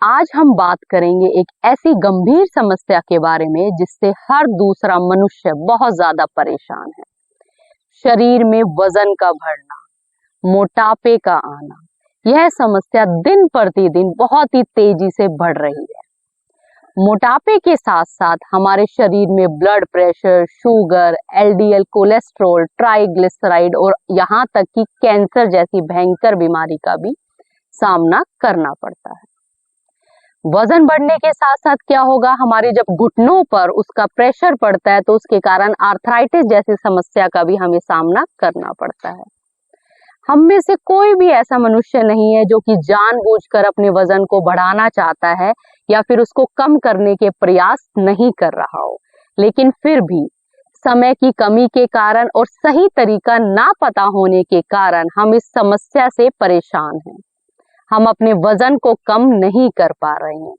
आज हम बात करेंगे एक ऐसी गंभीर समस्या के बारे में जिससे हर दूसरा मनुष्य बहुत ज्यादा परेशान है। शरीर में वजन का बढ़ना, मोटापे का आना। यह समस्या दिन प्रतिदिन बहुत ही तेजी से बढ़ रही है। मोटापे के साथ साथ हमारे शरीर में blood pressure, sugar, LDL cholesterol, triglyceride और यहाँ तक कि कैंसर जैसी भयंकर बीमारी का भी सामना करना पड़ता है। वजन बढ़ने के साथ साथ क्या होगा, हमारे जब घुटनों पर उसका प्रेशर पड़ता है तो उसके कारण आर्थराइटिस जैसी समस्या का भी हमें सामना करना पड़ता है। हम में से कोई भी ऐसा मनुष्य नहीं है जो कि जानबूझकर अपने वजन को बढ़ाना चाहता है या फिर उसको कम करने के प्रयास नहीं कर रहा हो, लेकिन फिर भी समय की कमी के कारण और सही तरीका ना पता होने के कारण हम इस समस्या से परेशान हैं। हम अपने वजन को कम नहीं कर पा रहे हैं।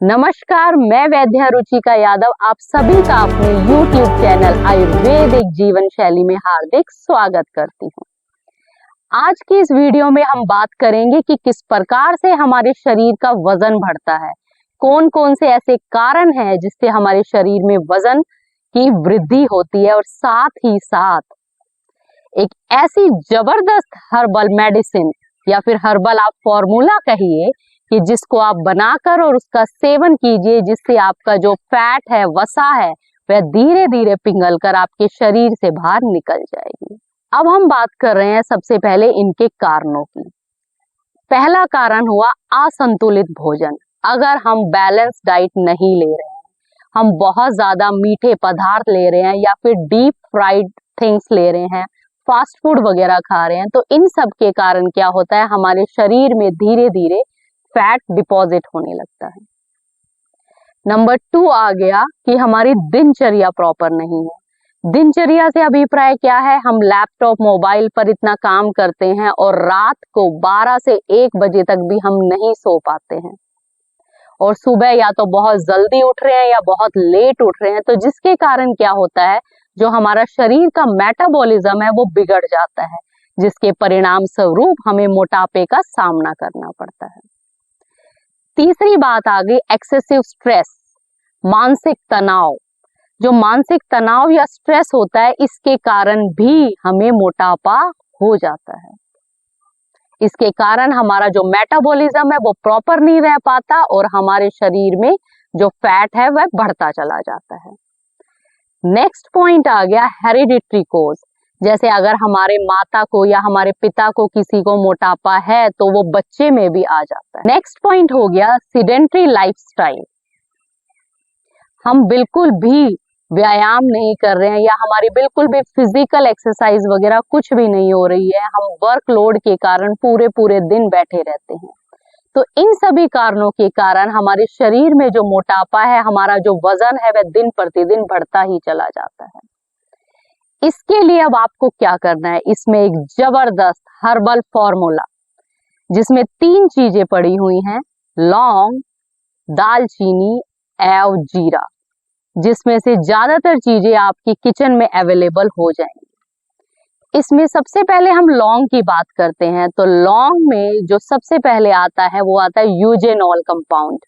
नमस्कार, मैं वैद्य रुचिका यादव आप सभी का अपने YouTube चैनल आयुर्वेदिक जीवन शैली में हार्दिक स्वागत करती हूँ। आज की इस वीडियो में हम बात करेंगे कि किस प्रकार से हमारे शरीर का वजन बढ़ता है, कौन कौन से ऐसे कारण हैं जिससे हमारे शरीर में वजन की वृद्धि होती है और साथ ही साथ एक ऐसी जबरदस्त हर्बल मेडिसिन या फिर हर्बल आप फॉर्मूला कहिए कि जिसको आप बनाकर और उसका सेवन कीजिए, जिससे आपका जो फैट है, वसा है, वह धीरे धीरे पिघल कर आपके शरीर से बाहर निकल जाएगी। अब हम बात कर रहे हैं सबसे पहले इनके कारणों की। पहला कारण हुआ असंतुलित भोजन। अगर हम बैलेंस डाइट नहीं ले रहे हैं, हम बहुत ज्यादा मीठे पदार्थ ले रहे हैं या फिर डीप फ्राइड थिंग्स ले रहे हैं, फास्ट फूड वगैरह खा रहे हैं, तो इन सब के कारण क्या होता है, हमारे शरीर में धीरे धीरे फैट डिपॉजिट होने लगता है। नंबर 2 आ गया कि हमारी दिनचर्या प्रॉपर नहीं है। दिनचर्या से अभिप्राय क्या है, हम लैपटॉप, मोबाइल पर इतना काम करते हैं और रात को 12 से 1 बजे तक भी हम नहीं सो पाते हैं और सुबह या तो बहुत जल्दी उठ रहे हैं या बहुत लेट उठ रहे हैं, तो जिसके कारण क्या होता है, जो हमारा शरीर का मेटाबॉलिज्म है वो बिगड़ जाता है, जिसके परिणाम स्वरूप हमें मोटापे का सामना करना पड़ता है। तीसरी बात आ गई एक्सेसिव स्ट्रेस, मानसिक तनाव। जो मानसिक तनाव या स्ट्रेस होता है, इसके कारण भी हमें मोटापा हो जाता है। इसके कारण हमारा जो मेटाबॉलिज्म है वो प्रॉपर नहीं रह पाता और हमारे शरीर में जो फैट है वह बढ़ता चला जाता है। नेक्स्ट पॉइंट आ गया हेरिडिटरी कोज। जैसे अगर हमारे माता को या हमारे पिता को किसी को मोटापा है तो वो बच्चे में भी आ जाता है। नेक्स्ट पॉइंट हो गया सीडेंटरी लाइफस्टाइल। हम बिल्कुल भी व्यायाम नहीं कर रहे हैं या हमारी बिल्कुल भी फिजिकल एक्सरसाइज वगैरह कुछ भी नहीं हो रही है, हम वर्कलोड के कारण पूरे पूरे दिन बैठे रहते हैं। तो इन सभी कारणों के कारण हमारे शरीर में जो मोटापा है, हमारा जो वजन है, वह दिन प्रतिदिन बढ़ता ही चला जाता है। इसके लिए अब आपको क्या करना है, इसमें एक जबरदस्त हर्बल फॉर्मूला जिसमें 3 चीजें पड़ी हुई हैं, लौंग, दालचीनी एवं जीरा, जिसमें से ज्यादातर चीजें आपकी किचन में अवेलेबल हो जाएंगी। इसमें सबसे पहले हम लौंग की बात करते हैं, तो लौंग में जो सबसे पहले आता है वो आता है यूजेनॉल कंपाउंड।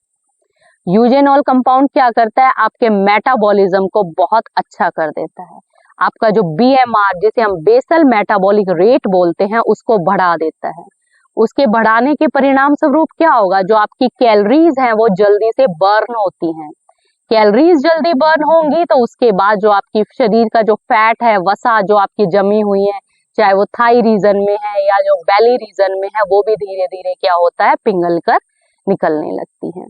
यूजेनॉल कंपाउंड क्या करता है, आपके मेटाबॉलिज्म को बहुत अच्छा कर देता है। आपका जो BMR, जिसे हम बेसल मेटाबॉलिक रेट बोलते हैं, उसको बढ़ा देता है। उसके बढ़ाने के परिणाम स्वरूप क्या होगा, जो आपकी कैलोरीज हैं वो जल्दी से बर्न होती हैं। कैलोरीज जल्दी बर्न होंगी तो उसके बाद जो आपकी शरीर का जो फैट है, वसा जो आपकी जमी हुई है, चाहे वो थाई रीजन में है या जो बेली रीजन में है, वो भी धीरे धीरे क्या होता है, पिघल कर निकलने लगती है।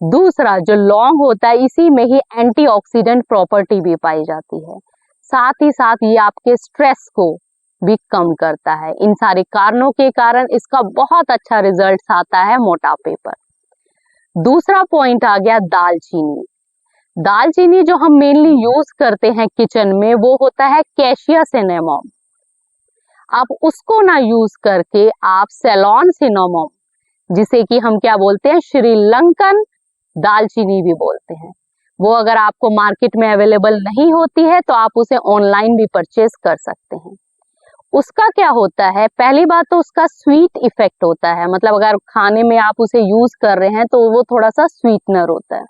दूसरा जो लौंग होता है, इसी में ही एंटीऑक्सीडेंट प्रॉपर्टी भी पाई जाती है। साथ ही साथ ये आपके स्ट्रेस को भी कम करता है। इन सारे कारणों के कारण इसका बहुत अच्छा रिजल्ट आता है मोटापे पर। दूसरा पॉइंट आ गया दालचीनी। दालचीनी जो हम मेनली यूज करते हैं किचन में, वो होता है कैशिया सिनेमोम। आप उसको ना यूज करके आप सेलोन सिनेमोम, जिसे कि हम क्या बोलते हैं, श्रीलंकन दालचीनी भी बोलते हैं, वो अगर आपको मार्केट में अवेलेबल नहीं होती है तो आप उसे ऑनलाइन भी परचेज कर सकते हैं। उसका क्या होता है, पहली बात तो उसका स्वीट इफेक्ट होता है, मतलब अगर खाने में आप उसे यूज कर रहे हैं तो वो थोड़ा सा स्वीटनर होता है।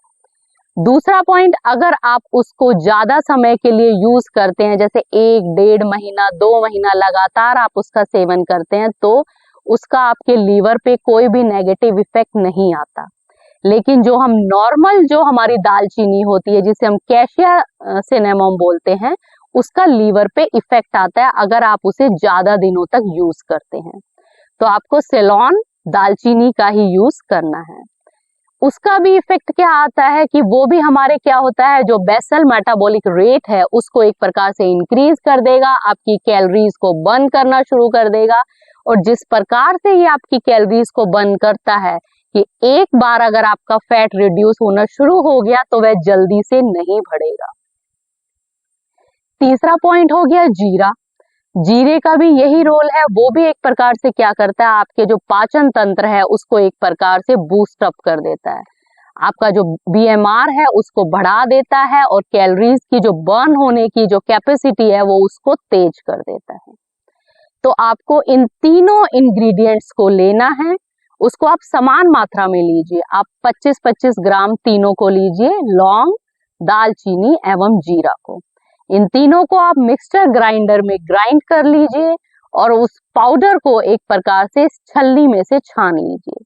दूसरा पॉइंट, अगर आप उसको ज्यादा समय के लिए यूज करते हैं, जैसे 1-1.5 महीना 2 महीना लगातार आप उसका सेवन करते हैं, तो उसका आपके लीवर पे कोई भी नेगेटिव इफेक्ट नहीं आता। लेकिन जो हम नॉर्मल जो हमारी दालचीनी होती है, जिसे हम कैशिया सिनेमम बोलते हैं, उसका लीवर पे इफेक्ट आता है अगर आप उसे ज्यादा दिनों तक यूज करते हैं। तो आपको सेलोन दालचीनी का ही यूज करना है। उसका भी इफेक्ट क्या आता है कि वो भी हमारे क्या होता है, जो बेसल मेटाबॉलिक रेट है उसको एक प्रकार से इंक्रीज कर देगा, आपकी कैलोरीज को बर्न करना शुरू कर देगा। और जिस प्रकार से ये आपकी कैलोरीज को बर्न करता है कि एक बार अगर आपका फैट रिड्यूस होना शुरू हो गया तो वह जल्दी से नहीं बढ़ेगा। तीसरा पॉइंट हो गया जीरा। जीरे का भी यही रोल है, वो भी एक प्रकार से क्या करता है, आपके जो पाचन तंत्र है उसको एक प्रकार से बूस्ट अप कर देता है, आपका जो BMR है उसको बढ़ा देता है और कैलोरीज की जो बर्न होने की जो कैपेसिटी है वो उसको तेज कर देता है। तो आपको इन तीनों इंग्रेडिएंट्स को लेना है, उसको आप समान मात्रा में लीजिए, आप 25-25 ग्राम तीनों को लीजिए, लौंग, दालचीनी एवं जीरा को। इन तीनों को आप मिक्सचर ग्राइंडर में ग्राइंड कर लीजिए और उस पाउडर को एक प्रकार से छलनी में से छान लीजिए।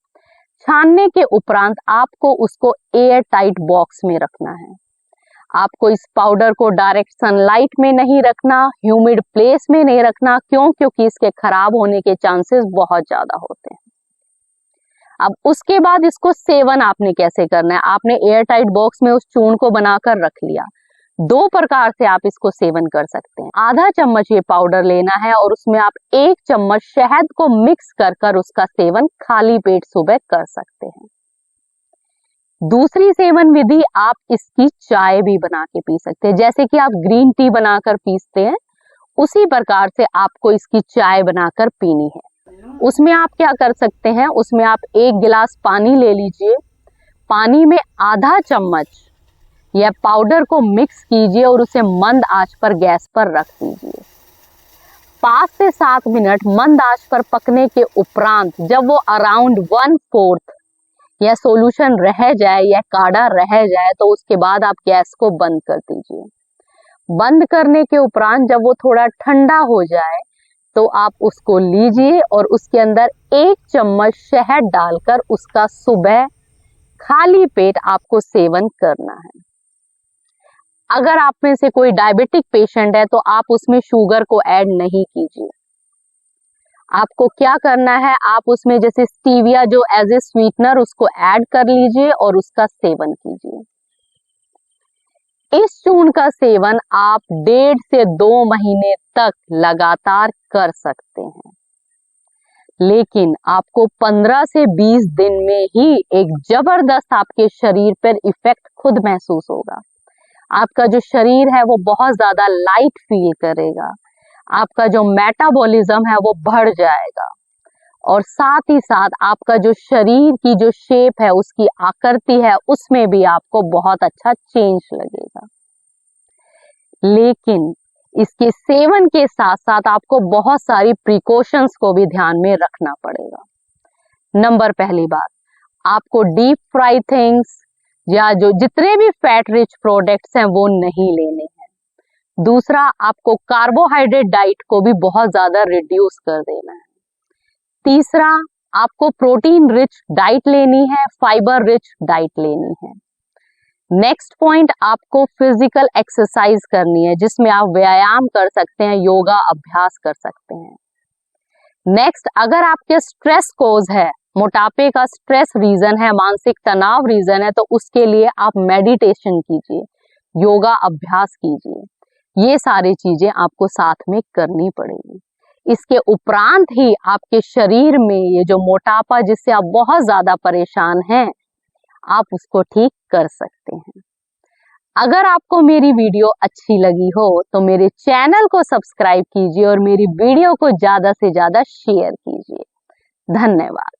छानने के उपरांत आपको उसको एयर टाइट बॉक्स में रखना है। आपको इस पाउडर को डायरेक्ट सनलाइट में नहीं रखना, ह्यूमिड प्लेस में नहीं रखना, क्योंकि इसके खराब होने के चांसेस बहुत ज्यादा होते हैं। अब उसके बाद इसको सेवन आपने कैसे करना है, आपने एयर टाइट बॉक्स में उस चूर्ण को बनाकर रख लिया। दो प्रकार से आप इसको सेवन कर सकते हैं। आधा चम्मच ये पाउडर लेना है और उसमें आप 1 चम्मच शहद को मिक्स कर उसका सेवन खाली पेट सुबह कर सकते हैं। दूसरी सेवन विधि, आप इसकी चाय भी बना के पी सकते हैं, जैसे कि आप ग्रीन टी बनाकर पीते हैं उसी प्रकार से आपको इसकी चाय बनाकर पीनी है। उसमें आप क्या कर सकते हैं, उसमें आप 1 गिलास पानी ले लीजिए, पानी में आधा चम्मच यह पाउडर को मिक्स कीजिए और उसे मंद आंच पर गैस पर रख दीजिए। 5 से 7 मिनट मंद आंच पर पकने के उपरांत जब वो अराउंड 1/4 यह सॉल्यूशन रह जाए, यह काढ़ा रह जाए, तो उसके बाद आप गैस को बंद कर दीजिए। बंद करने के उपरांत जब वो थोड़ा ठंडा हो जाए तो आप उसको लीजिए और उसके अंदर 1 चम्मच शहद डालकर उसका सुबह खाली पेट आपको सेवन करना है। अगर आप में से कोई डायबिटिक पेशेंट है तो आप उसमें शुगर को ऐड नहीं कीजिए। आपको क्या करना है, आप उसमें जैसे स्टीविया जो एज ए स्वीटनर उसको ऐड कर लीजिए और उसका सेवन कीजिए। इस चूर्ण का सेवन आप 1.5 से 2 महीने तक लगातार कर सकते हैं, लेकिन आपको 15 से 20 दिन में ही एक जबरदस्त आपके शरीर पर इफेक्ट खुद महसूस होगा। आपका जो शरीर है वो बहुत ज्यादा लाइट फील करेगा, आपका जो मेटाबॉलिज्म है वो बढ़ जाएगा और साथ ही साथ आपका जो शरीर की जो शेप है, उसकी आकृति है, उसमें भी आपको बहुत अच्छा चेंज लगेगा। लेकिन इसके सेवन के साथ साथ आपको बहुत सारी प्रिकॉशंस को भी ध्यान में रखना पड़ेगा। नंबर पहली बात, आपको डीप फ्राई थिंग्स या जो जितने भी फैट रिच प्रोडक्ट्स हैं वो नहीं लेने हैं। दूसरा, आपको कार्बोहाइड्रेट डाइट को भी बहुत ज्यादा रिड्यूस कर देना है। तीसरा, आपको प्रोटीन रिच डाइट लेनी है, फाइबर रिच डाइट लेनी है। नेक्स्ट पॉइंट, आपको फिजिकल एक्सरसाइज करनी है जिसमें आप व्यायाम कर सकते हैं, योगा अभ्यास कर सकते हैं। नेक्स्ट, अगर आपके स्ट्रेस कोज है, मोटापे का स्ट्रेस रीजन है, मानसिक तनाव रीजन है, तो उसके लिए आप मेडिटेशन कीजिए, योगा अभ्यास कीजिए। ये सारी चीजें आपको साथ में करनी पड़ेगी। इसके उपरांत ही आपके शरीर में ये जो मोटापा जिससे आप बहुत ज्यादा परेशान हैं, आप उसको ठीक कर सकते हैं। अगर आपको मेरी वीडियो अच्छी लगी हो तो मेरे चैनल को सब्सक्राइब कीजिए और मेरी वीडियो को ज्यादा से ज्यादा शेयर कीजिए। धन्यवाद।